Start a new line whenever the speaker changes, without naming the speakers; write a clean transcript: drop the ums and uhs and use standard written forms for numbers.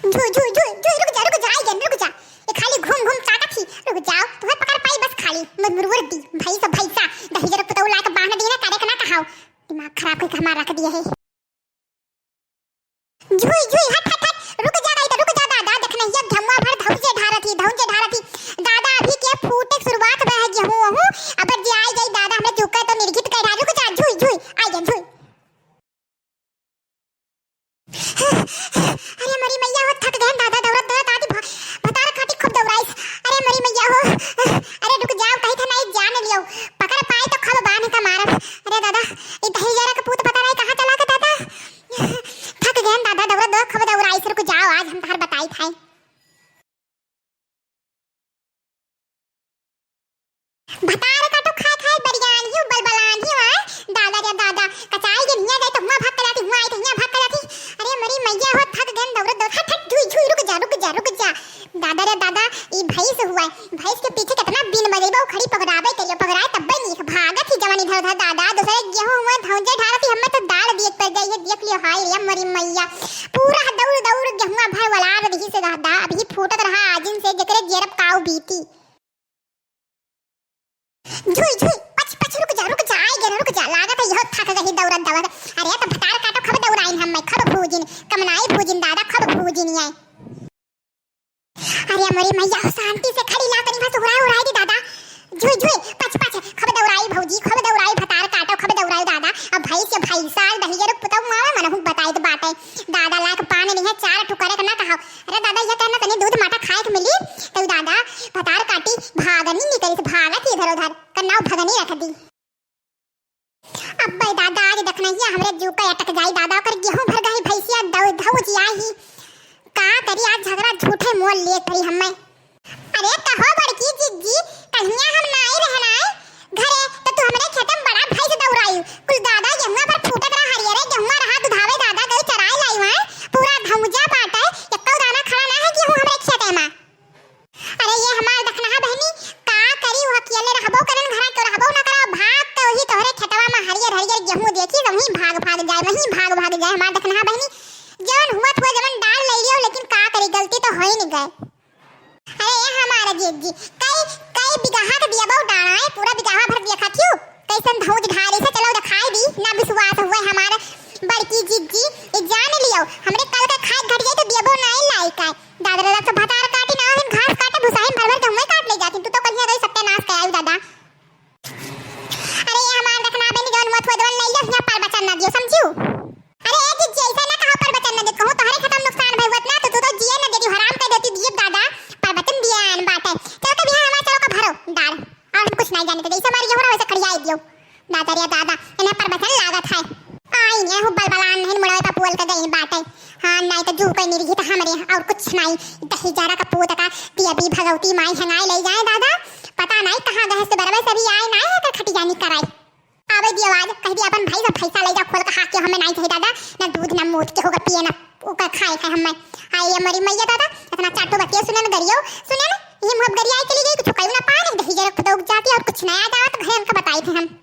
झुई झुई झुई झुई रुक जा आई गन रुक जा। ये खाली घूम घूम चाटा थी। रुक जाओ तुम्हें पकड़ पाई बस खाली मुरमुर दी भाई सब भैसा दही जरा पतौ ला के बांध दी ना करे कना कहाओ दिमाग खराब करके हमारा रख दिया है। झुई झुई हट हट हट रुक जा गई रुक जा दादा देखना ये धम्मा भर धौजे ढारा थी दादा अभी के फूटे शुरुआत में है गेहूं हूं अब जे आई गई दादा हमने झुका तो निर्घित कह रहा रुक जा झुई झुई आई गन झुई। अरे मरी मैया हो थक गए दादा दौड़त दौड़त आती बतार काटी खूब दौड़ाई। अरे मरी मैया हो अरे रुक जाओ कहीं था नहीं जान लियो पकड़ पाए तो खब बांध का मारब। अरे दादा ये दही जरा का पूत पता नहीं कहां चला के दादा थक गए दादा दौड़त दौड़त खब दौड़ाई से रुक जाओ आज हम तार बताई था। भतार काटो खा खा बरियान ही बलबलान ही है दादा रे दादा कचाई के निया गई तो हुआ भाग कराती हुआ आई तो निया भाग कराती। अरे मरी मैया हो थक गन दौड़त दौड़त हट हट झुई झुई रुक जा दादा रे दादा ई भैंस हुआ भैंस के पीछे कितना बिन बजेबो खड़ी पकड़ाबे करियो पकड़ाए तब नहीं भागत ही जवानी इधर उधर दादा दूसरे गेहूं हुआ धौंजे ढारती हमें तो दाल दिए पर गई है देख लियो हाय रे मरी मैया पूरा दौड़ दौड़ गेहूं भर वाला रही से दादा अभी फूटत रहा आजिन से जकरे जेरब काऊ बीती। झुई झुई पछ पछ रुक जा आई गन रुक जा लागत है यह थक गई दौड़त दौड़त। अरे तो भतार काटो खब दौड़ाइन हम खब भूजिन कमनाई भूजिन दादा खब भूजिन है। अरे मरी मैया शांति से खड़ी ला तनी बस उड़ाई दी दादा झुई झुई पछ पछ खब दौड़ाई भौजी खब दौड़ाई भतार काटो खब दौड़ाई दादा अब भाई से भाई साल दही जरूर पुतौ मावा मनहु बताई तो बात है दादा लाक पानी नहीं है चार ठुकरे करना कहा। अरे दादा ये कहना तनी दूध माटा खाए के मिली तो दादा भतार काटी भागनी निकली से भागत इधर उधर करना भगनी रख दी। अब भाई दादा आज देखना ये हमरे जू पे अटक जाई दादा कर गेहूं भर गई भैंसिया धौजिया ही का करी आज झगड़ा झूठे मोल ले करी हमें। अरे कहो बड़की जिज्जी कहिया हम ना आई रहना घरे तो तू हमरे खेतम बड़ा भैंस दौड़ाई कुल दादा गेहूं पर फूटत रहा हरियरे गेहूं रहा दुधावे दादा गई चराई लाई है पूरा धौजा बाटे एको दाना खड़ा ना है गेहूं हमरे खेते में। अरे ये हमार देखना है बहनी का करी वो अकेले रहबो करन घरा के रहबो ना करा भाग के वही तोहरे खेतवा में हरियर हरियर गेहूं देखी तो वही भाग भाग जाए हमार देखना है बहनी जवन हुआ तो जवन डाल ले लियो लेकिन का करी गलती तो हो ही नहीं गए। अरे ये हमारा जीजी कई बिगहा के दिया बहु डाला है पूरा बिगहा भर दिया खा क्यों कैसन धौज ढारे से चलो दिखाई दी ना विश्वास हुआ हमारा बड़की जीजी ये जान लियो हमरे कल का खाए घट गई तो दिया बहु नहीं लाई का दादा दादा तो भतार काटी ना हम घास काटे भुसाई भर भर तो मैं काट ले जाती तू तो कहिया गई सत्यानाश कर आई दादा। अरे ये हमार देखना बनी जवन मत हो जवन नहीं लो यहां पर बचन ना दियो समझू। अरे ए जीजी ऐसा ना कहो पर बचन ना दे कहूं तोहरे खत्म नुकसान भइवत ना तो तू तो जिए ना देती हराम कर देती दिए दादा पर बचन दियान बात है चलो कभी हमारा चलो का भरो डाल और हम कुछ नहीं जानते जैसे हमारे गेहूं वैसे खड़ियाई दियो दादा रे दादा इन्हें पर बचन लागत है आई ने हो बलबलान नहीं मुड़वे का पोल का गई बात है। हां नहीं तो जू कोई निर्घित हमरे और कुछ नहीं दही जरा का पूत का पिया भी भगवती माई हंगाई ले जाए दादा पता नहीं कहां गए से बरबे सभी आए नहीं है खटी जानी कराई आवे दी आवाज कह दी अपन भाई सब पैसा ले जा खोल का हाथ के हमें नहीं कही दादा ना दूध ना मोट के होगा पिए ना ओका खाए का हमें आई ये मरी मैया दादा इतना चाटो बतिया सुने न दरियो सुने ना ये मुहब गरिया चली गई कुछ कहीं ना पानी दही जरा खुद उग जाती और कुछ नया जावा तो घर उनका बताई थे हम।